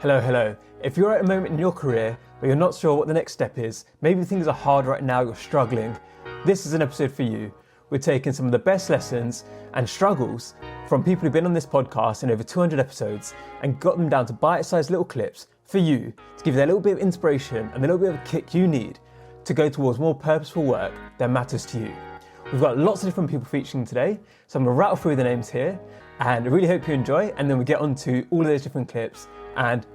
Hello, hello. If you're at a moment in your career where you're not sure what the next step is, maybe things are hard right now, you're struggling, this is an episode for you. We're taking some of the best lessons and struggles from people who've been on this podcast in over 200 episodes and got them down to bite-sized little clips for you to give you that little bit of inspiration and the little bit of a kick you need to go towards more purposeful work that matters to you. We've got lots of different people featuring today, so I'm going to rattle through the names here and I really hope you enjoy, and then we get on to all of those different clips. And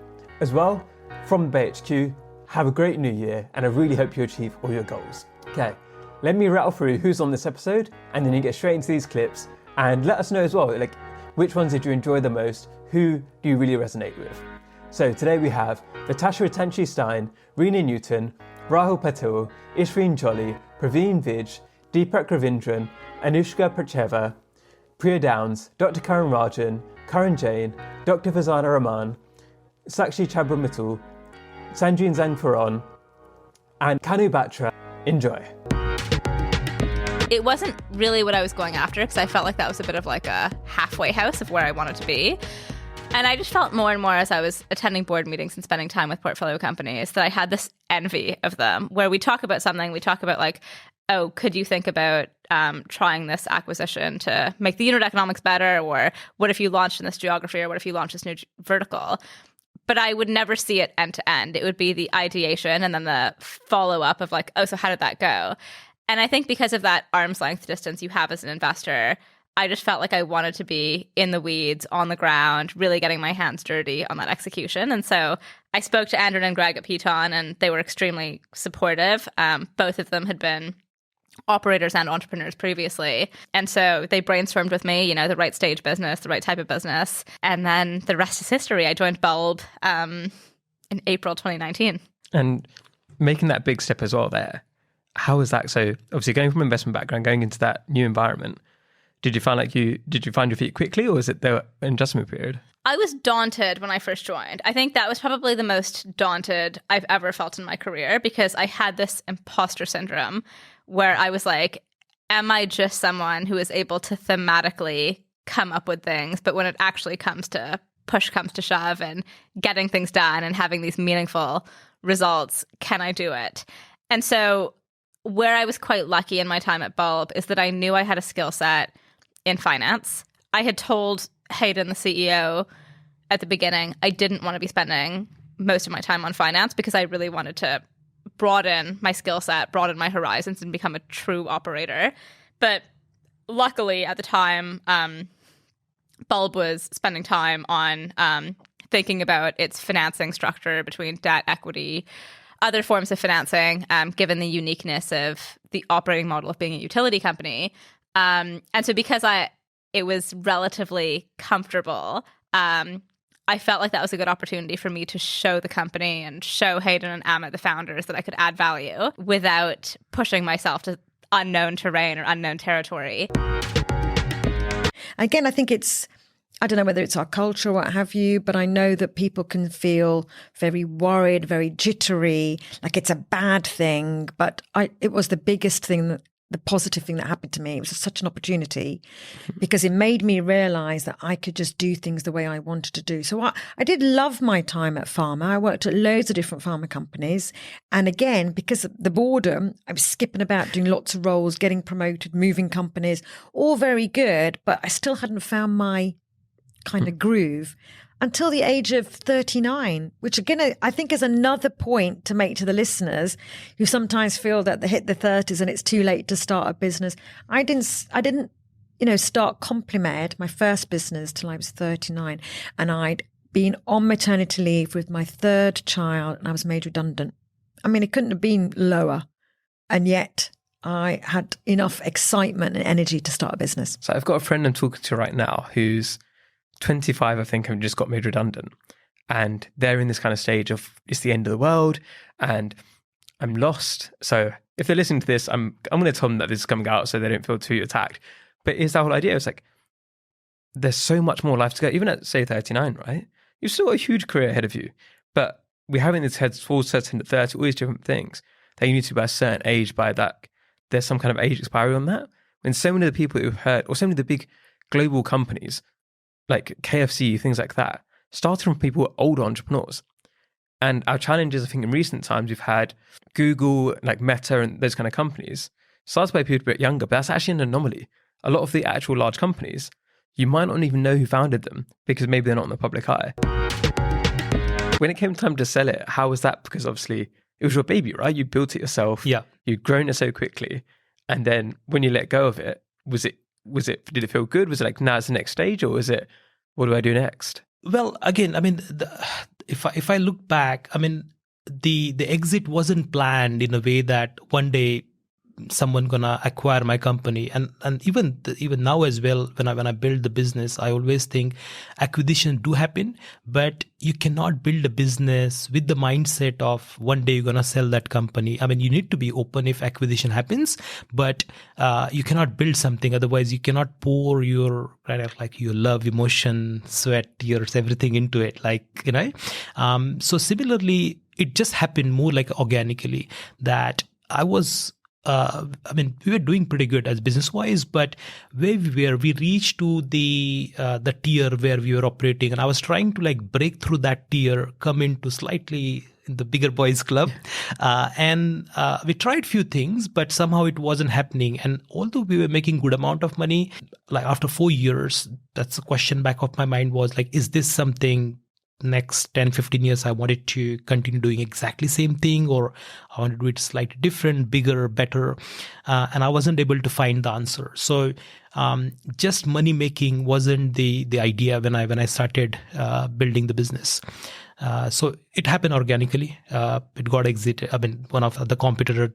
as well, from Bay HQ, have a great new year and I really hope you achieve all your goals. Okay, let me rattle through who's on this episode and then you get straight into these clips and let us know as well, like which ones did you enjoy the most, who do you really resonate with. So today we have Natasha Ratanshi-Stein, Rina Newton, Rahul Patil, Ishveen Jolly, Praveen Vijh, Deepak Ravindran, Anushka Patchava, Priya Downes, Dr. Karan Rajan, Karan Jain, Dr. Farzana Rahman, Sakshi Chhabra Mittal, Sandrine Zhang Ferron, and Kanu Batra. Enjoy. It wasn't really what I was going after because I felt like that was a bit of like a halfway house of where I wanted to be. And I just felt more and more as I was attending board meetings and spending time with portfolio companies that I had this envy of them where we talk about something, we talk about like, oh, could you think about trying this acquisition to make the unit economics better? Or what if you launched in this geography? Or what if you launched this new vertical? But I would never see it end to end. It would be the ideation and then the follow up of like, oh, so how did that go? And I think because of that arm's length distance you have as an investor, I just felt like I wanted to be in the weeds, on the ground, really getting my hands dirty on that execution. And so I spoke to Andrew and Greg at Piton and they were extremely supportive. Both of them had been operators and entrepreneurs previously. And so they brainstormed with me, you know, the right stage business, the right type of business. And then the rest is history. I joined Bulb in April 2019. And making that big step as well there, how was that? So obviously going from investment background, going into that new environment, did you find your feet quickly or was it the adjustment period? I was daunted when I first joined. I think that was probably the most daunted I've ever felt in my career because I had this imposter syndrome where I was like, am I just someone who is able to thematically come up with things, but when it actually comes to push comes to shove and getting things done and having these meaningful results, can I do it? And so where I was quite lucky in my time at Bulb is that I knew I had a skill set in finance. I had told Hayden, the CEO, at the beginning, I didn't want to be spending most of my time on finance because I really wanted to broaden my skill set, broaden my horizons, and become a true operator. But luckily, at the time, Bulb was spending time on thinking about its financing structure between debt, equity, other forms of financing, given the uniqueness of the operating model of being a utility company. And so because it was relatively comfortable, I felt like that was a good opportunity for me to show the company and show Hayden and Amit, the founders, that I could add value without pushing myself to unknown terrain or unknown territory. Again, I think I don't know whether it's our culture or what have you, but I know that people can feel very worried, very jittery, like it's a bad thing. But it was the biggest thing, the positive thing that happened to me. It was such an opportunity because it made me realize that I could just do things the way I wanted to do. So I did love my time at pharma. I worked at loads of different pharma companies. And again, because of the boredom, I was skipping about, doing lots of roles, getting promoted, moving companies, all very good. But I still hadn't found my kind of groove until the age of 39, which again, I think is another point to make to the listeners who sometimes feel that they hit the 30s and it's too late to start a business. I didn't, start Complementary, my first business, till I was 39. And I'd been on maternity leave with my third child and I was made redundant. I mean, it couldn't have been lower. And yet I had enough excitement and energy to start a business. So I've got a friend I'm talking to right now who's 25, I think, and just got made redundant. And they're in this kind of stage of, it's the end of the world and I'm lost. So if they're listening to this, I'm going to tell them that this is coming out so they don't feel too attacked. But it's that whole idea. It's like, there's so much more life to go. Even at, say, 39, right? You've still got a huge career ahead of you. But we're having this head towards 30, all these different things that you need to be by a certain age, by that there's some kind of age expiry on that. When so many of the people who've heard, or so many of the big global companies, like KFC, things like that, started from people who are older entrepreneurs. And our challenge is, I think in recent times, we've had Google, like Meta and those kind of companies, started by people a bit younger, but that's actually an anomaly. A lot of the actual large companies, you might not even know who founded them because maybe they're not in the public eye. When it came time to sell it, how was that? Because obviously it was your baby, right? You built it yourself. Yeah. You'd grown it so quickly. And then when you let go of it, did it feel good? Was it like, now it's the next stage, or was it, what do I do next? Well, again, I mean, if I look back, I mean, the exit wasn't planned in a way that one day someone gonna acquire my company, and even now as well, when I build the business, I always think acquisitions do happen, but you cannot build a business with the mindset of one day you're gonna sell that company. I mean, you need to be open if acquisition happens, but you cannot build something, otherwise you cannot pour your kind of like your love, emotion, sweat, tears, everything into it, like, you know. So similarly, it just happened more like organically that I was. I mean, we were doing pretty good as business-wise, but where we reached to the tier where we were operating, and I was trying to like break through that tier, come into slightly in the bigger boys club, and we tried few things, but somehow it wasn't happening. And although we were making good amount of money, like after 4 years, that's the question back of my mind was like, is this something? Next 10-15 years I wanted to continue doing exactly same thing, or I wanted to do it slightly different, bigger, better, and I wasn't able to find the answer. So just money making wasn't the idea when I started building the business. So it happened organically. It got exited. I mean, one of the competitor,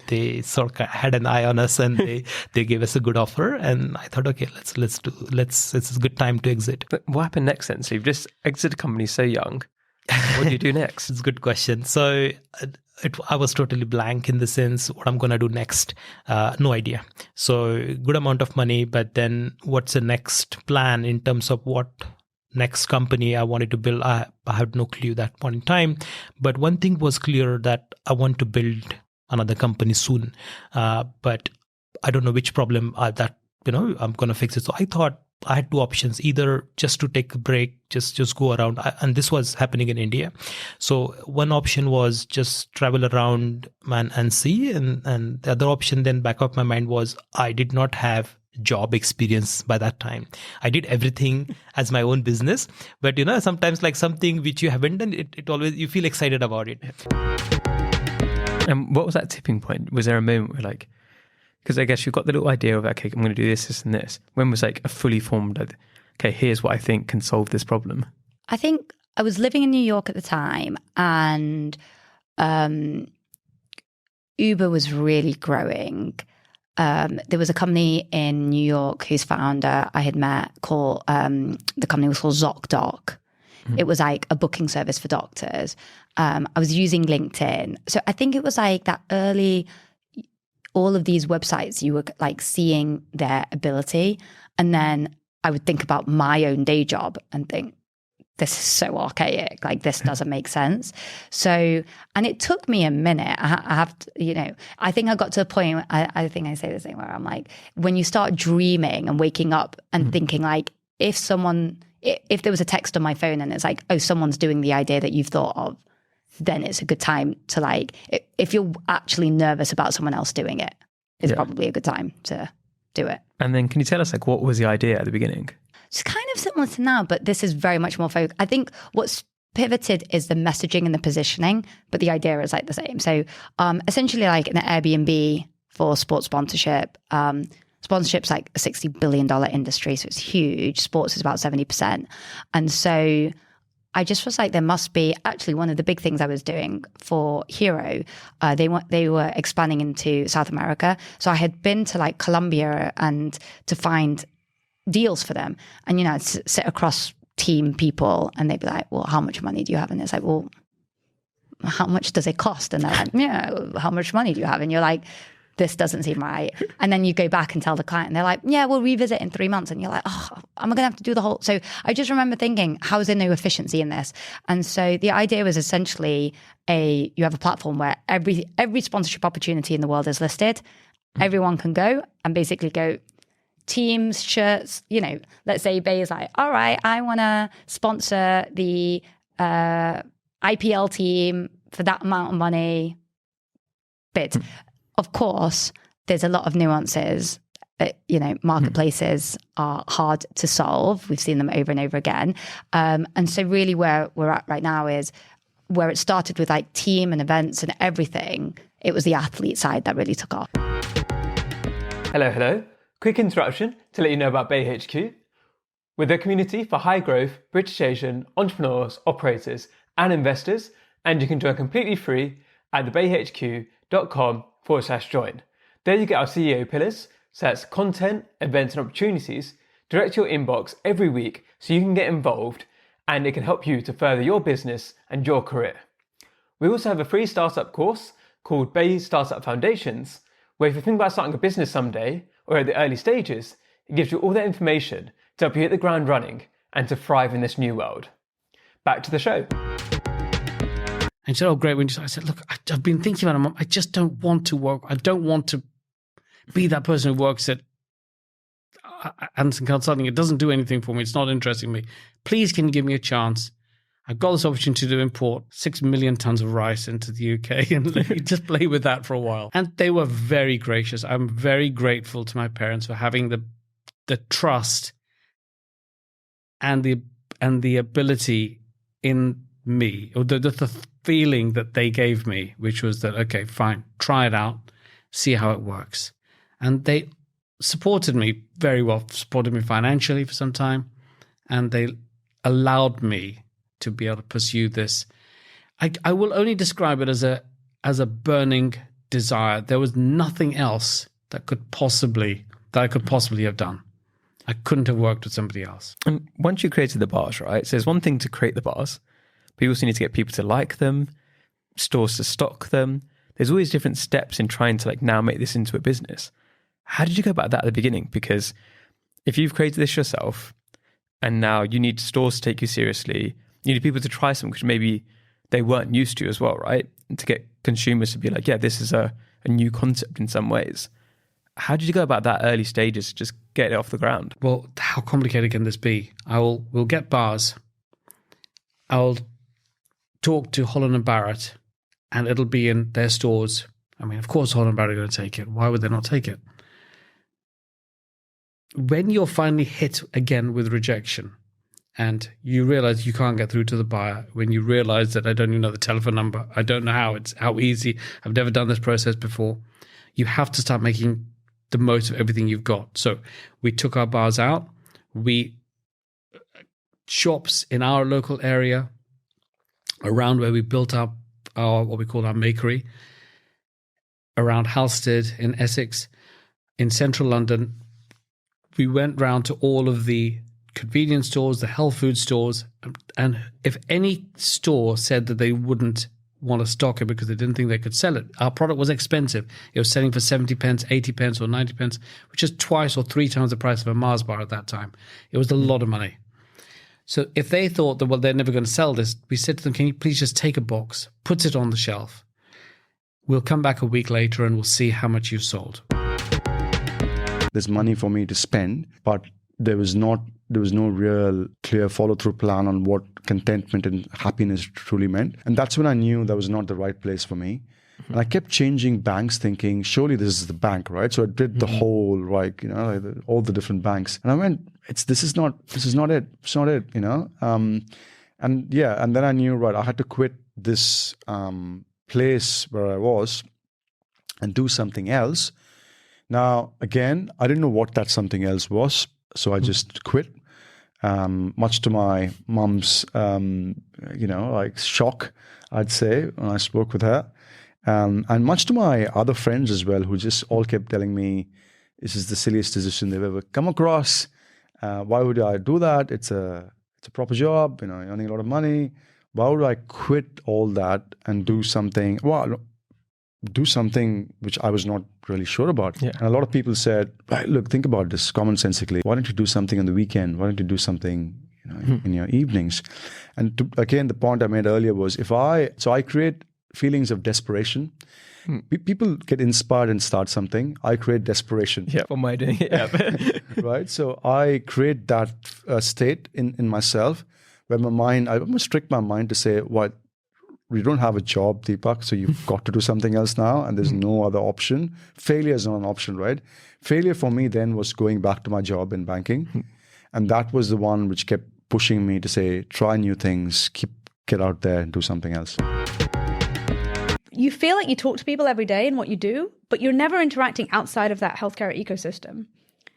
they sort of had an eye on us, and they gave us a good offer, and I thought, okay, let's it's a good time to exit. But what happened next then? So you've just exited a company so young. What do you do next? It's a good question. So I was totally blank in the sense, what I'm going to do next? No idea. So good amount of money, but then what's the next plan in terms of what next company I wanted to build? I had no clue that point in time. But one thing was clear, that I want to build another company soon, but I don't know which problem that I'm gonna fix it. So I thought I had two options: either just to take a break, just go around, and this was happening in India. So one option was just travel around and see, and the other option then back of my mind was I did not have job experience by that time. I did everything as my own business, but sometimes like something which you haven't done, it always you feel excited about it. And what was that tipping point? Was there a moment where like, because I guess you've got the little idea of, okay, I'm going to do this, and this. When was like a fully formed, okay, here's what I think can solve this problem? I think I was living in New York at the time, and Uber was really growing. There was a company in New York whose founder I had met called, the company was called ZocDoc. It was like a booking service for doctors. I was using LinkedIn. So I think it was like that early, all of these websites, you were like seeing their ability. And then I would think about my own day job and think, this is so archaic, like this doesn't make sense. So, and it took me a minute. I have to, I think I got to a point, I think I say this thing where I'm like, when you start dreaming and waking up and thinking like, if there was a text on my phone and it's like, oh, someone's doing the idea that you've thought of, then it's a good time to like, if you're actually nervous about someone else doing it, it's probably a good time to do it. And then can you tell us like, what was the idea at the beginning? It's kind of similar to now, but this is very much more focused. I think what's pivoted is the messaging and the positioning, but the idea is like the same. So essentially like an Airbnb for sports sponsorship. Sponsorship's like a $60 billion industry, so it's huge. Sports is about 70%. And so I just was like, there must be actually one of the big things I was doing for Hero. They were expanding into South America. So I had been to like Colombia and to find deals for them. And, I'd sit across team people and they'd be like, well, how much money do you have? And it's like, well, how much does it cost? And they're like, yeah, how much money do you have? And you're like, this doesn't seem right. And then you go back and tell the client and they're like, yeah, we'll revisit in 3 months. And you're like, oh, am I going to have to do the whole? So I just remember thinking, how is there no efficiency in this? And so the idea was essentially you have a platform where every sponsorship opportunity in the world is listed. Everyone can go and basically go, teams, shirts, let's say Bay is like, all right, I want to sponsor the IPL team for that amount of money. But of course, there's a lot of nuances. Marketplaces are hard to solve. We've seen them over and over again. And so really where we're at right now is where it started with like team and events and everything. It was the athlete side that really took off. Hello. Quick interruption to let you know about Bay HQ. We're a community for high growth British Asian entrepreneurs, operators and investors, and you can join completely free at thebayhq.com/join. There you get our CEO pillars, so that's content, events and opportunities, direct to your inbox every week so you can get involved and it can help you to further your business and your career. We also have a free startup course called Bay Startup Foundations, where if you think about starting a business someday or at the early stages, it gives you all that information to help you hit the ground running and to thrive in this new world. Back to the show. And she said, oh, great. I said, look, I've been thinking about it. I just don't want to work. I don't want to be that person who works at Anderson Consulting. It doesn't do anything for me. It's not interesting me. Please, can you give me a chance? I've got this opportunity to import 6 million tons of rice into the UK and let me just play with that for a while. And they were very gracious. I'm very grateful to my parents for having the trust and the ability in me, or the feeling that they gave me, which was that, okay, fine, try it out, see how it works. And they supported me very well, supported me financially for some time, and they allowed me to be able to pursue this. I will only describe it as a burning desire. There was nothing else that I could possibly have done. I couldn't have worked with somebody else. And once you created the bars, right? So there's one thing to create the bars, but you also need to get people to like them, stores to stock them. There's always different steps in trying to now make this into a business. How did you go about that at the beginning? Because if you've created this yourself and now you need stores to take you seriously, you need people to try something which maybe they weren't used to as well, right? And to get consumers to be like, yeah, this is a new concept in some ways. How did you go about that early stages to just get it off the ground? Well, how complicated can this be? We'll get bars. I'll talk to Holland & Barrett and it'll be in their stores. I mean, of course, Holland & Barrett are going to take it. Why would they not take it? When you're finally hit again with rejection and you realize you can't get through to the buyer, when you realize that I don't even know the telephone number, I don't know how easy, I've never done this process before, you have to start making the most of everything you've got. So we took our bars out. Shops in our local area around where we built up our, what we call our makery, around Halstead in Essex, in central London. We went round to all of the convenience stores, the health food stores, and if any store said that they wouldn't want to stock it because they didn't think they could sell it, our product was expensive. It was selling for 70 pence, 80 pence or 90 pence, which is twice or three times the price of a Mars bar at that time. It was a lot of money. So if they thought that, well, they're never going to sell this, we said to them, can you please just take a box, put it on the shelf. We'll come back a week later and we'll see how much you've sold. There's money for me to spend, but there was no real clear follow-through plan on what contentment and happiness truly meant. And that's when I knew that was not the right place for me. And I kept changing banks, thinking, surely this is the bank, right? So I did the whole, all the different banks. And I went, this is not it. It's not it, and then I knew, right, I had to quit this place where I was and do something else. Now, again, I didn't know what that something else was, so I just quit. Much to my mum's, shock, I'd say, when I spoke with her. And much to my other friends as well, who just all kept telling me, this is the silliest decision they've ever come across. Why would I do that? It's a proper job, you're earning a lot of money. Why would I quit all that and do something? Do something which I was not really sure about. Yeah. And a lot of people said, right, look, think about this commonsensically. Why don't you do something on the weekend? Why don't you do something in your evenings? And again, the point I made earlier was I create feelings of desperation. People get inspired and start something. I create desperation. Yeah, what am I doing? Yeah. Right? So I create that state in myself where my mind, I almost trick my mind to say, what, you don't have a job, Deepak, so you've got to do something else now, and there's no other option. Failure is not an option, right? Failure for me then was going back to my job in banking. And that was the one which kept pushing me to say, try new things, get out there and do something else. You feel like you talk to people every day in what you do, but you're never interacting outside of that healthcare ecosystem.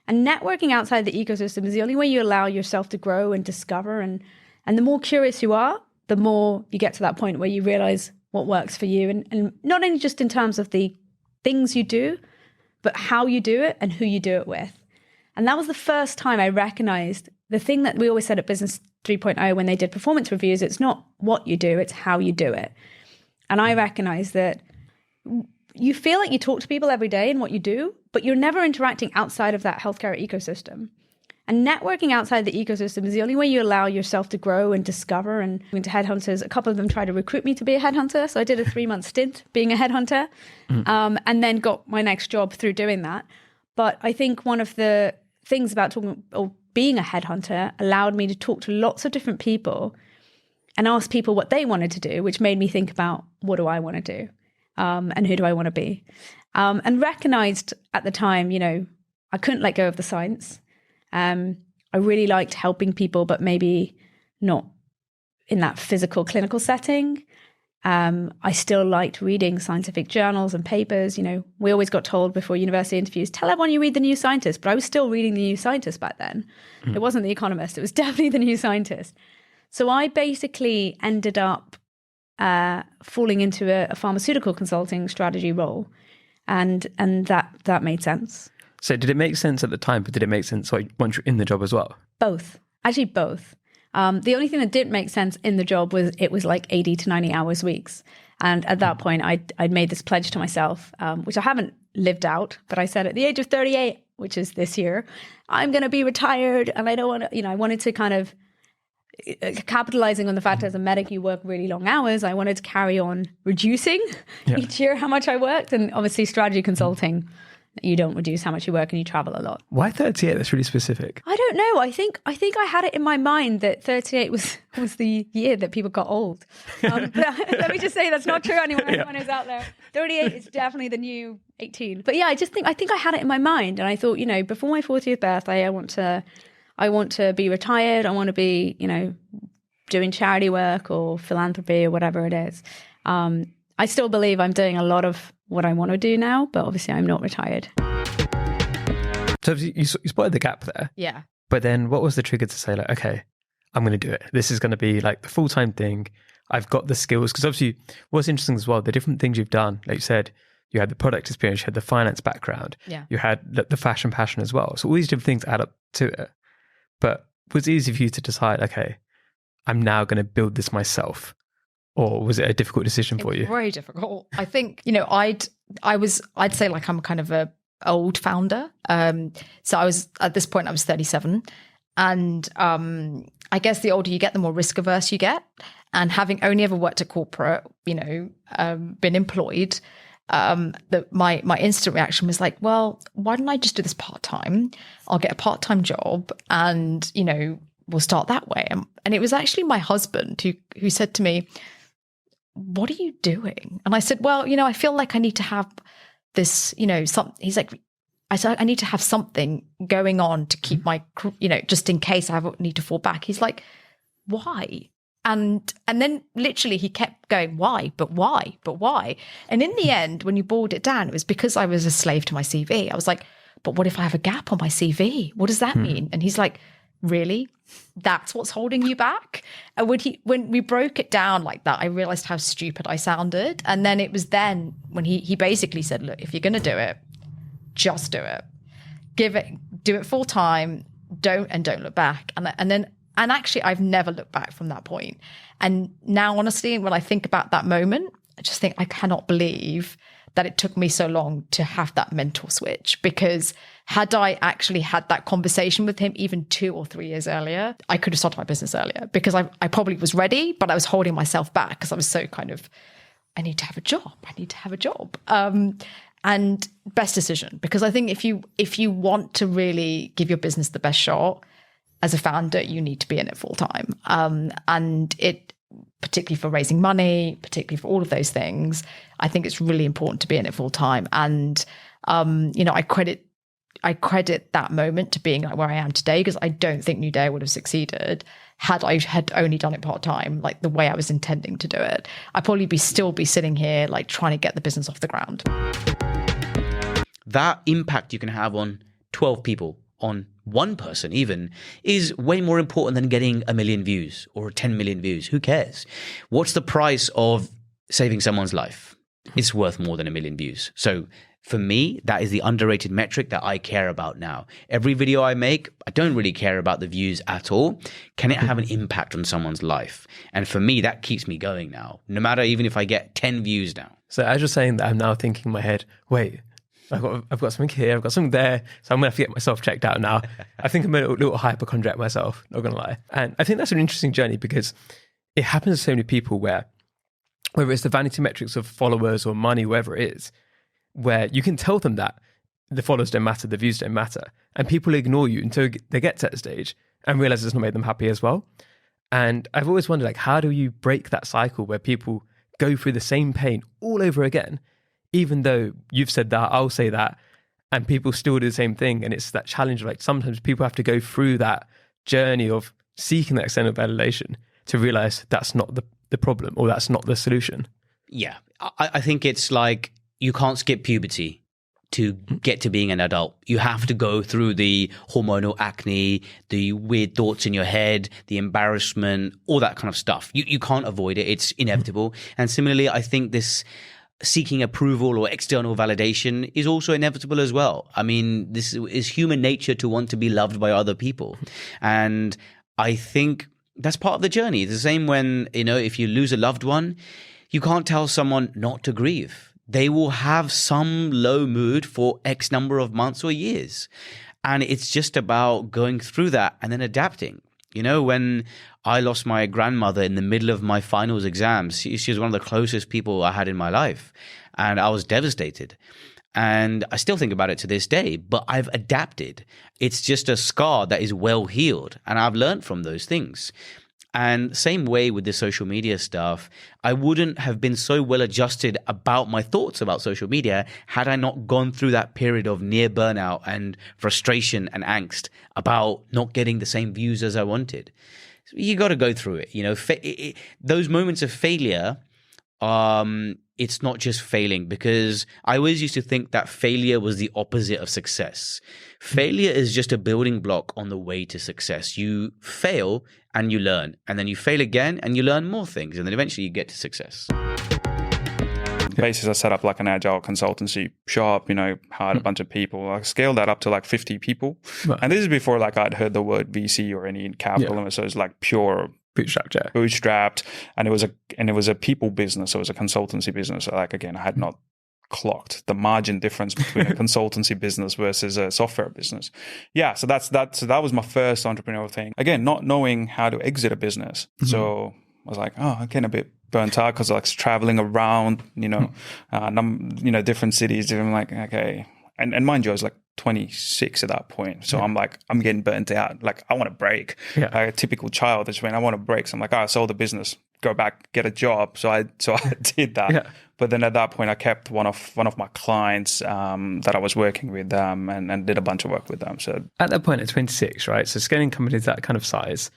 And networking outside the ecosystem is the only way you allow yourself to grow and discover. And the more curious you are, the more you get to that point where you realize what works for you. And not only just in terms of the things you do, but how you do it and who you do it with. And that was the first time I recognized the thing that we always said at Business 3.0 when they did performance reviews, it's not what you do, it's how you do it. And I recognized that you feel like you talk to people every day in what you do, but you're never interacting outside of that healthcare ecosystem. And networking outside the ecosystem is the only way you allow yourself to grow and discover. And into headhunters, a couple of them tried to recruit me to be a headhunter. So I did a 3-month stint being a headhunter, and then got my next job through doing that. But I think one of the things about being a headhunter allowed me to talk to lots of different people and ask people what they wanted to do, which made me think about what do I want to do, and who do I want to be, and recognized at the time, I couldn't let go of the science. I really liked helping people, but maybe not in that physical clinical setting. I still liked reading scientific journals and papers. We always got told before university interviews, tell everyone you read The New Scientist, but I was still reading The New Scientist back then. It wasn't The Economist, it was definitely The New Scientist. So I basically ended up falling into a pharmaceutical consulting strategy role, and that made sense. So did it make sense at the time, but did it make sense once you're in the job as well? Both. Actually, both. The only thing that didn't make sense in the job was it was like 80 to 90 hours weeks. And at that point, I'd made this pledge to myself, which I haven't lived out, but I said at the age of 38, which is this year, I'm going to be retired. And I don't want to, I wanted to kind of, capitalizing on the fact as a medic, you work really long hours. I wanted to carry on reducing each year how much I worked. And obviously strategy consulting, you don't reduce how much you work and you travel a lot. Why 38? That's really specific. I don't know. I think I had it in my mind that 38 was the year that people got old. But let me just say that's not true anymore. Anyone who's out there, 38 is definitely the new 18. But yeah, I think I had it in my mind, and I thought, before my 40th birthday, I want to be retired. I want to be, doing charity work or philanthropy or whatever it is. I still believe I'm doing a lot of what I want to do now, but obviously I'm not retired. So you spotted the gap there. Yeah. But then what was the trigger to say, like, okay, I'm going to do it. This is going to be like the full-time thing. I've got the skills. Because obviously what's interesting as well, the different things you've done, like you said, you had the product experience, you had the finance background, you had the fashion passion as well. So all these different things add up to it. But was it easy for you to decide, okay, I'm now going to build this myself? Or was it a difficult decision for you? Very difficult. I think, I'd say like I'm kind of a old founder. So I was, at this point, I was 37. And I guess the older you get, the more risk averse you get. And having only ever worked at corporate, been employed, my instant reaction was like, well, why don't I just do this part-time? I'll get a part-time job and, we'll start that way. And it was actually my husband who said to me, what are you doing? And I said, well, I feel like I need to have this, he's like, I said, I need to have something going on to keep my, just in case I need to fall back. He's like, why? And then literally he kept going, why? But why? But why? And in the end, when you boiled it down, it was because I was a slave to my CV. I was like, but what if I have a gap on my CV? What does that mean? And he's like, really? That's what's holding you back? And when we broke it down like that, I realized how stupid I sounded. And then it was then when he basically said, look, if you're going to do it, just do it. Do it full time. Don't look back. And actually I've never looked back from that point. And now, honestly, when I think about that moment, I just think I cannot believe that it took me so long to have that mental switch, because had I actually had that conversation with him even 2 or 3 years earlier, I could have started my business earlier, because I probably was ready, but I was holding myself back because I was so kind of I need to have a job. I need to have a job. And best decision, because I think if you want to really give your business the best shot as a founder, you need to be in it full time. And it, particularly for raising money, particularly for all of those things, I think it's really important to be in it full time. And I credit that moment to being like where I am today, because I don't think New Day would have succeeded had I had only done it part-time, like the way I was intending to do it. I'd probably still be sitting here like trying to get the business off the ground. That impact you can have on 12 people, on one person even, is way more important than getting 1 million views or 10 million views. Who cares? What's the price of saving someone's life? It's worth more than 1 million views. So for me, that is the underrated metric that I care about now. Every video I make, I don't really care about the views at all. Can it have an impact on someone's life? And for me, that keeps me going now, no matter even if I get 10 views now. So as you're saying that, I'm now thinking in my head, wait, I've got something here, I've got something there, so I'm going to have to get myself checked out now. I think I'm a little hypochondriac myself, not going to lie. And I think that's an interesting journey, because it happens to so many people where, whether it's the vanity metrics of followers or money, whatever it is, where you can tell them that the followers don't matter, the views don't matter, and people ignore you until they get to that stage and realize it's not made them happy as well. And I've always wondered, like, how do you break that cycle where people go through the same pain all over again, even though you've said that, I'll say that, and people still do the same thing? And it's that challenge of, like, sometimes people have to go through that journey of seeking that external validation to realize that's not the problem, or that's not the solution. Yeah, I think it's like, you can't skip puberty to get to being an adult. You have to go through the hormonal acne, the weird thoughts in your head, the embarrassment, all that kind of stuff. You can't avoid it. It's inevitable. And similarly, I think this seeking approval or external validation is also inevitable as well. I mean, this is human nature to want to be loved by other people. And I think that's part of the journey. It's the same when, if you lose a loved one, you can't tell someone not to grieve. They will have some low mood for X number of months or years. And it's just about going through that and then adapting. When I lost my grandmother in the middle of my finals exams, she was one of the closest people I had in my life. And I was devastated. And I still think about it to this day, but I've adapted. It's just a scar that is well healed. And I've learned from those things. And same way with the social media stuff, I wouldn't have been so well adjusted about my thoughts about social media had I not gone through that period of near burnout and frustration and angst about not getting the same views as I wanted. So you got to go through it. Those moments of failure, it's not just failing, because I always used to think that failure was the opposite of success. Failure is just a building block on the way to success. You fail and you learn, and then you fail again and you learn more things, and then eventually you get to success. Basis, I set up like an agile consultancy shop, hired a bunch of people. I scaled that up to like 50 people. Right. And this is before like I'd heard the word VC or any capital. Yeah. So it's like pure bootstrapped. And it was a people business. So it was a consultancy business. So like, again, I had not clocked the margin difference between a consultancy business versus a software business. Yeah. So that was my first entrepreneurial thing. Again, not knowing how to exit a business. Mm-hmm. So I was like, I'm getting a bit burnt out because like traveling around, different cities. And I'm like, okay. And mind you, I was like 26 at that point. So I'm like, I'm getting burnt out. Like, I want to break. Yeah. Like a typical child is when I want to break. So I'm like, I sold the business, go back, get a job. So I did that. Yeah. But then at that point, I kept one of my clients that I was working with and did a bunch of work with them. So at that point, at 26, right? So scaling companies that kind of size,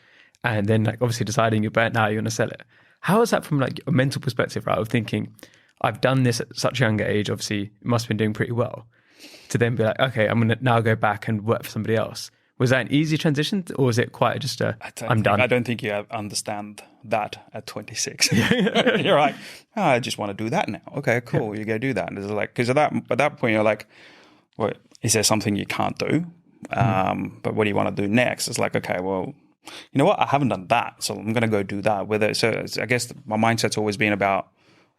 and then like obviously deciding you're burnt out, you want to sell it. How is that from like a mental perspective, right? Of thinking, I've done this at such a younger age, obviously it must have been doing pretty well. To then be like, okay, I'm going to now go back and work for somebody else. Was that an easy transition, or was it quite just I'm done? I don't think you understand that at 26. You're like, I just want to do that now. Okay, cool. Yeah. You go do that. And it's like, because at that point, you're like, well, is there something you can't do? But what do you want to do next? It's like, okay, well, you know what? I haven't done that, so I'm going to go do that. So I guess my mindset's always been about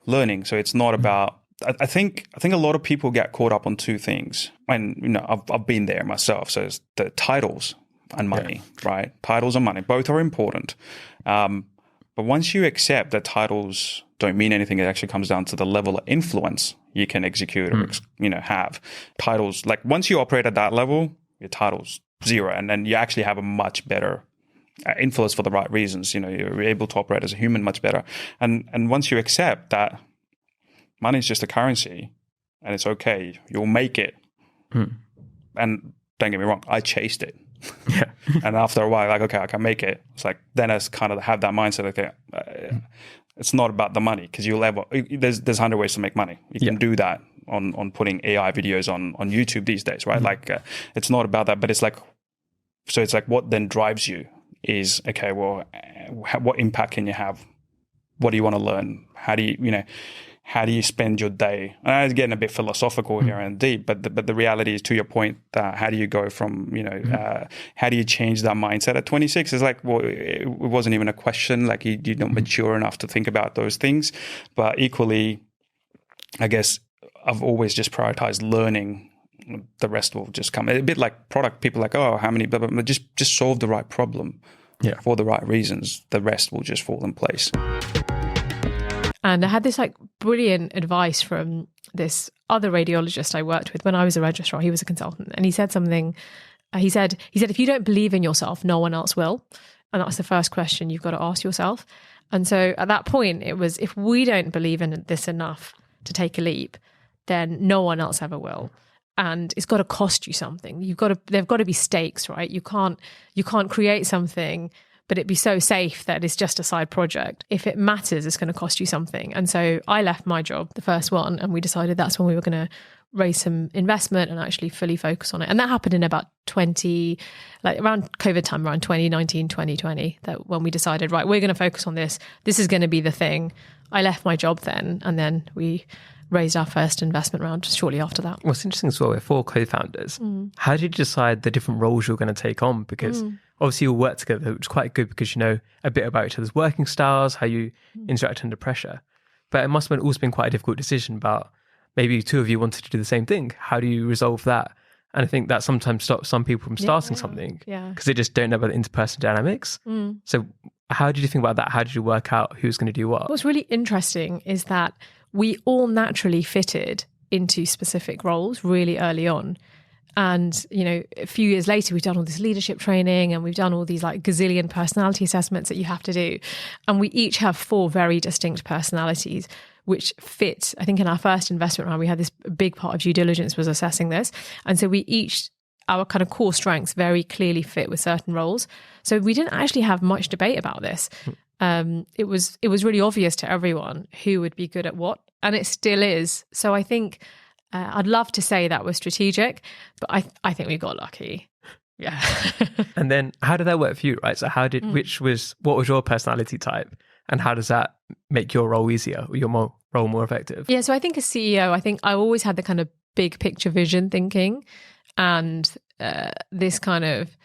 learning. So it's not about. I think a lot of people get caught up on two things, and I've been there myself. So it's the titles and money, right? Titles and money, both are important. But once you accept that titles don't mean anything. It actually comes down to the level of influence you can execute or, have. Titles, like once you operate at that level, your title's zero. And then you actually have a much better influence for the right reasons. You're able to operate as a human much better. And once you accept that money is just a currency and it's okay, you'll make it. And don't get me wrong, I chased it. Yeah. And after a while, like, okay, I can make it. It's like, then I kind of have that mindset, okay, it's not about the money, because there's 100 ways to make money. You can do that on putting AI videos on YouTube these days, right? Like, it's not about that, but it's like, so it's like, what then drives you is, okay, well, what impact can you have? What do you want to learn? How do you spend your day? And I was getting a bit philosophical here and deep, but the reality is, to your point, how do you go from, how do you change that mindset at 26? It's like, well, it wasn't even a question. Like, you're not mature enough to think about those things. But equally, I guess I've always just prioritized learning. The rest will just come. A bit like product. People are like, oh, how many, blah, blah, blah. Just solve the right problem for the right reasons. The rest will just fall in place. And I had this like brilliant advice from this other radiologist I worked with when I was a registrar. He was a consultant, and he said something. He said, if you don't believe in yourself, no one else will. And that's the first question you've got to ask yourself. And so at that point, it was, if we don't believe in this enough to take a leap, then no one else ever will. And it's got to cost you something. There've got to be stakes, right? You can't create something, but it'd be so safe that it's just a side project. If it matters, it's going to cost you something. And so I left my job, the first one, and we decided that's when we were going to raise some investment and actually fully focus on it. And that happened in about around COVID time, around 2019, 2020, that when we decided, right, we're going to focus on this. This is going to be the thing. I left my job then, and then we raised our first investment round shortly after that. What's interesting as well, we're 4 co-founders. How did you decide the different roles you're going to take on? Because obviously you all work together, which is quite good because you know a bit about each other's working styles, how you interact under pressure. But it must have also been quite a difficult decision about maybe 2 of you wanted to do the same thing. How do you resolve that? And I think that sometimes stops some people from starting something because they just don't know about the interpersonal dynamics. So how did you think about that? How did you work out who's going to do what? What's really interesting is that we all naturally fitted into specific roles really early on. And, a few years later, we've done all this leadership training and we've done all these like gazillion personality assessments that you have to do. And we each have 4 very distinct personalities, which fit. I think in our first investment round, we had this big part of due diligence was assessing this. And so our kind of core strengths very clearly fit with certain roles. So we didn't actually have much debate about this. It was really obvious to everyone who would be good at what, and it still is. So I think I'd love to say that was strategic, but I think we got lucky. Yeah. And then how did that work for you, right? So what was your personality type, and how does that make your role easier or your role more effective? Yeah, so I think as CEO, I always had the kind of big picture vision thinking, and this kind of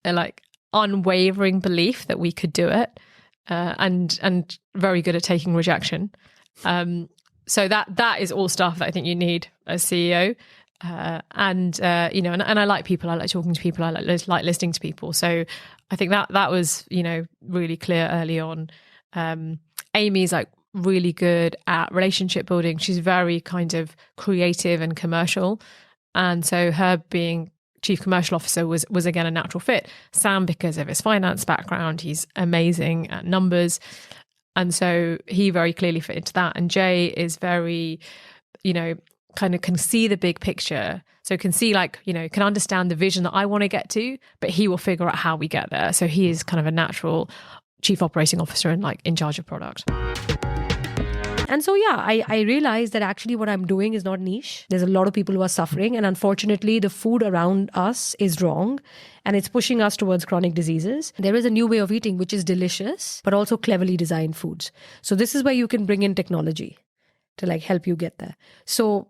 like unwavering belief that we could do it. And very good at taking rejection. So that is all stuff that I think you need as CEO. And I like people. I like talking to people. I like listening to people. So I think that was, really clear early on. Amy's like really good at relationship building. She's very kind of creative and commercial. And so her being Chief Commercial Officer was again a natural fit. Sam, because of his finance background, he's amazing at numbers. And so he very clearly fit into that. And Jay is very, kind of can see the big picture. So can see can understand the vision that I want to get to, but he will figure out how we get there. So he is kind of a natural Chief Operating Officer and in charge of product. And so, I realized that actually what I'm doing is not niche. There's a lot of people who are suffering. And unfortunately, the food around us is wrong. And it's pushing us towards chronic diseases. There is a new way of eating, which is delicious, but also cleverly designed foods. So this is where you can bring in technology to help you get there. So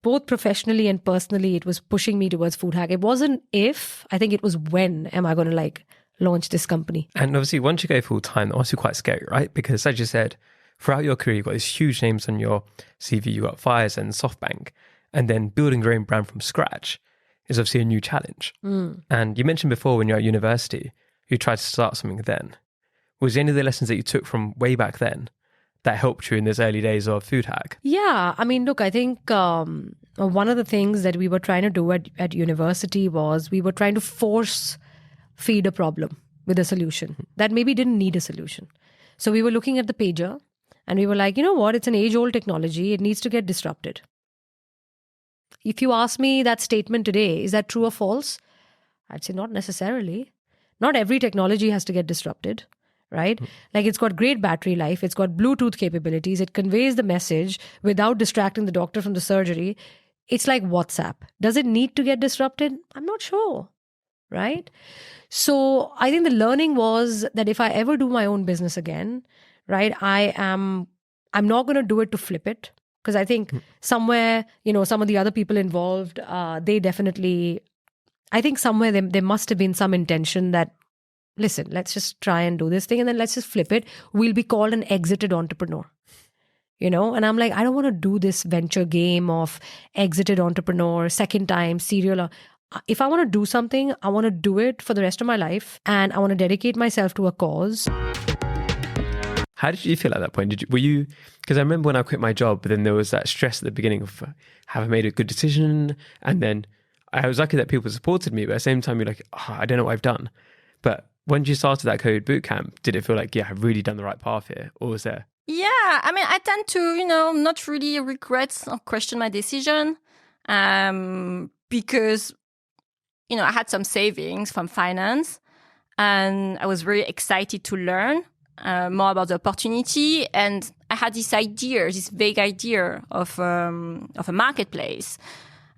both professionally and personally, it was pushing me towards food hack. It wasn't if, I think it was when am I going to launch this company. And obviously, once you go full time, that must be quite scary, right? Because as you said, throughout your career, you've got these huge names on your CV. You've got Pfizer and SoftBank. And then building your own brand from scratch is obviously a new challenge. And you mentioned before when you're at university, you tried to start something then. Was there any of the lessons that you took from way back then that helped you in those early days of Food Hack? Yeah, I mean, look, I think one of the things that we were trying to do at university was we were trying to force feed a problem with a solution that maybe didn't need a solution. So we were looking at the pager and we were like, you know what, it's an age-old technology. It needs to get disrupted. If you ask me that statement today, is that true or false? I'd say not necessarily. Not every technology has to get disrupted, right? Like it's got great battery life. It's got Bluetooth capabilities. It conveys the message without distracting the doctor from the surgery. It's like WhatsApp. Does it need to get disrupted? I'm not sure, right? So I think the learning was that if I ever do my own business again, right, I'm not going to do it to flip it. Because I think somewhere, some of the other people involved, they definitely, I think somewhere there must have been some intention that, listen, let's just try and do this thing and then let's just flip it. We'll be called an exited entrepreneur. And I'm like, I don't want to do this venture game of exited entrepreneur, second time, serial. If I want to do something, I want to do it for the rest of my life and I want to dedicate myself to a cause. How did you feel at that point? Because I remember when I quit my job, but then there was that stress at the beginning of, have I made a good decision? And then I was lucky that people supported me, but at the same time, you're like, I don't know what I've done. But when you started that code bootcamp, did it feel like, I've really done the right path here? Or was there? Yeah, I mean, I tend to, not really regret or question my decision because, I had some savings from finance and I was very excited to learn more about the opportunity. And I had this vague idea of a marketplace.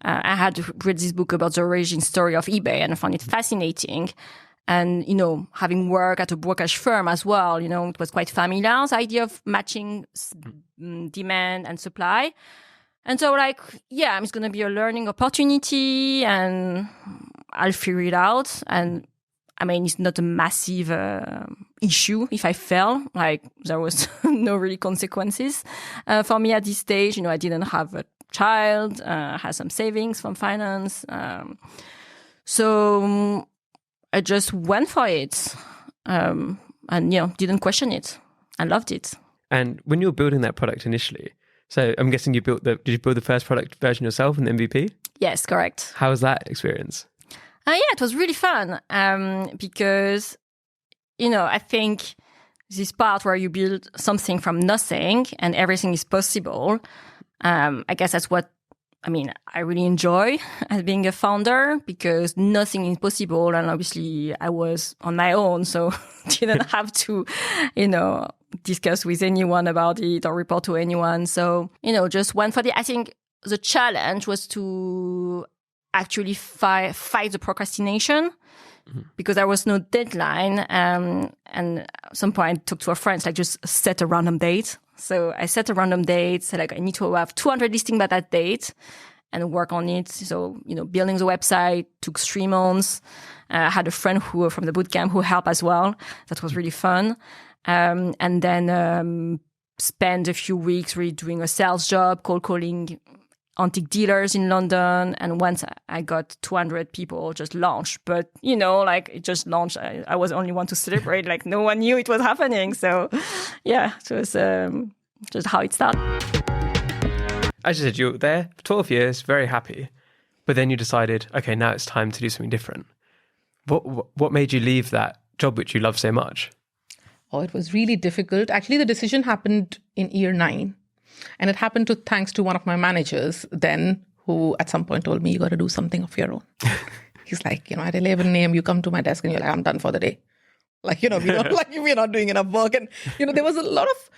I had read this book about the origin story of eBay and I found it fascinating. And, having worked at a brokerage firm as well, it was quite familiar, the idea of matching demand and supply. And so it's going to be a learning opportunity and I'll figure it out. And I mean, it's not a massive issue if I fail. There was no really consequences for me at this stage. I didn't have a child, had some savings from finance. So I just went for it and, didn't question it. I loved it. And when you were building that product initially, so I'm guessing did you build the first product version yourself in the MVP? Yes, correct. How was that experience? It was really fun because, I think this part where you build something from nothing and everything is possible, I guess that's what, I really enjoy as being a founder because nothing is possible. And obviously I was on my own, so didn't have to, discuss with anyone about it or report to anyone. So, just went for I think the challenge was to actually fight the procrastination because there was no deadline. And at some point I talked to a friend, just set a random date. So I set a random date, said I need to have 200 listings by that date and work on it. So, building the website took 3 months. I had a friend who from the bootcamp who helped as well. That was really fun. And then spend a few weeks really doing a sales job, cold calling antique dealers in London. And once I got 200 people, just launched. But, it just launched. I was the only one to celebrate. No one knew it was happening. So, yeah, it was just how it started. As you said, you were there for 12 years, very happy. But then you decided, okay, now it's time to do something different. What made you leave that job which you love so much? Oh, it was really difficult. Actually, the decision happened in year 9. And it happened thanks to one of my managers then, who at some point told me, you got to do something of your own. He's like, at 11 a.m., you come to my desk and you're like, I'm done for the day. We don't we're not doing enough work. And, there was a lot of,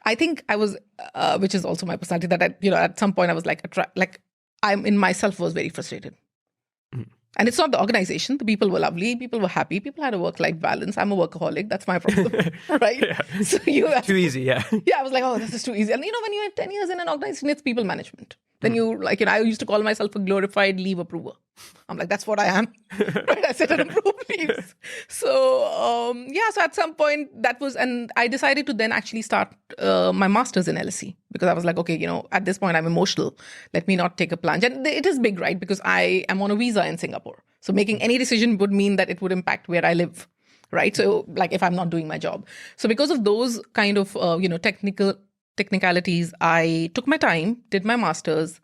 I think I was, which is also my personality, that at some point I was I'm in myself was very frustrated. And it's not the organization. The people were lovely. People were happy. People had a work-life balance. I'm a workaholic. That's my problem, right? Yeah. So too easy, yeah. Yeah, I was like, oh, this is too easy. And when you're 10 years in an organization, it's people management. Then I used to call myself a glorified leave approver. I'm like, that's what I am. Right? I sit and approve leaves. So, so at some point and I decided to then actually start my master's in LSE because I was like, okay, at this point I'm emotional. Let me not take a plunge. And it is big, right? Because I am on a visa in Singapore. So making any decision would mean that it would impact where I live. Right. So if I'm not doing my job. So because of those kind of, technical technicalities, I took my time, did my master's.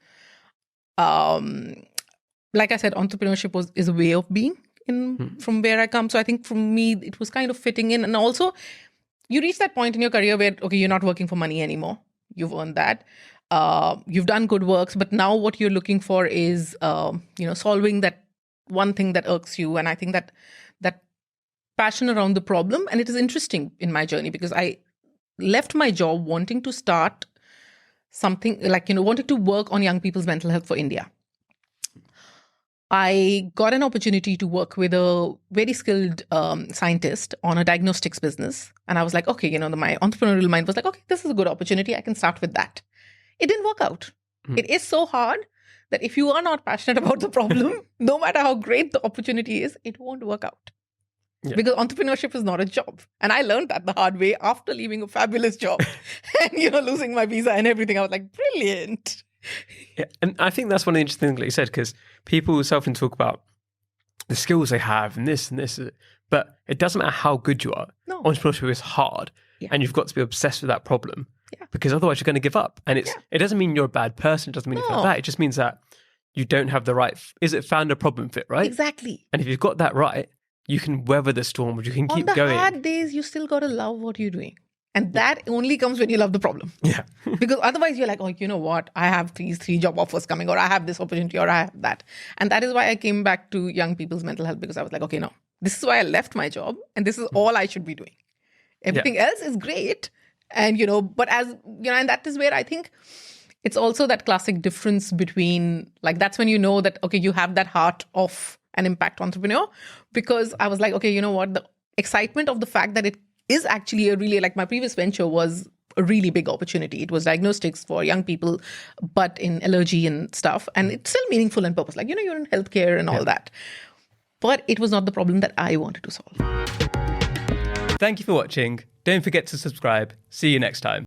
Like I said, entrepreneurship is a way of being from where I come. So I think for me, it was kind of fitting in. And also, you reach that point in your career where, okay, you're not working for money anymore. You've earned that. You've done good works. But now what you're looking for is, solving that one thing that irks you. And I think that passion around the problem. And it is interesting in my journey because I left my job wanting to start something like, wanting to work on young people's mental health for India. I got an opportunity to work with a very skilled scientist on a diagnostics business. And I was like, okay, my entrepreneurial mind was like, okay, this is a good opportunity. I can start with that. It didn't work out. It is so hard that if you are not passionate about the problem, no matter how great the opportunity is, it won't work out. Yeah. Because entrepreneurship is not a job. And I learned that the hard way after leaving a fabulous job and, losing my visa and everything. I was like, brilliant. Yeah, and I think that's one of the interesting things that you said, because people often talk about the skills they have and this, but it doesn't matter how good you are. No. Entrepreneurship is hard, and you've got to be obsessed with that problem, because otherwise you're going to give up. And it doesn't mean you're a bad person. It doesn't mean anything like that. It just means that you don't have the right, founder problem fit, right? Exactly. And if you've got that right, you can weather the storm, you can keep going. On the hard days, you still got to love what you're doing. And that only comes when you love the problem. Yeah. Because otherwise you're like, oh, you know what? I have these 3 job offers coming, or I have this opportunity, or I have that. And that is why I came back to young people's mental health, because I was like, okay, no, this is why I left my job. And this is all I should be doing. Everything else is great. And, but and that is where I think it's also that classic difference between, like, that's when you know that, okay, you have that heart of an impact entrepreneur. Because I was like, okay, you know what? The excitement of the fact that it is actually a really, like, my previous venture was a really big opportunity. It was diagnostics for young people, but in allergy and stuff. And it's still meaningful and purpose. Like, you're in healthcare and all that. But it was not the problem that I wanted to solve. Thank you for watching. Don't forget to subscribe. See you next time.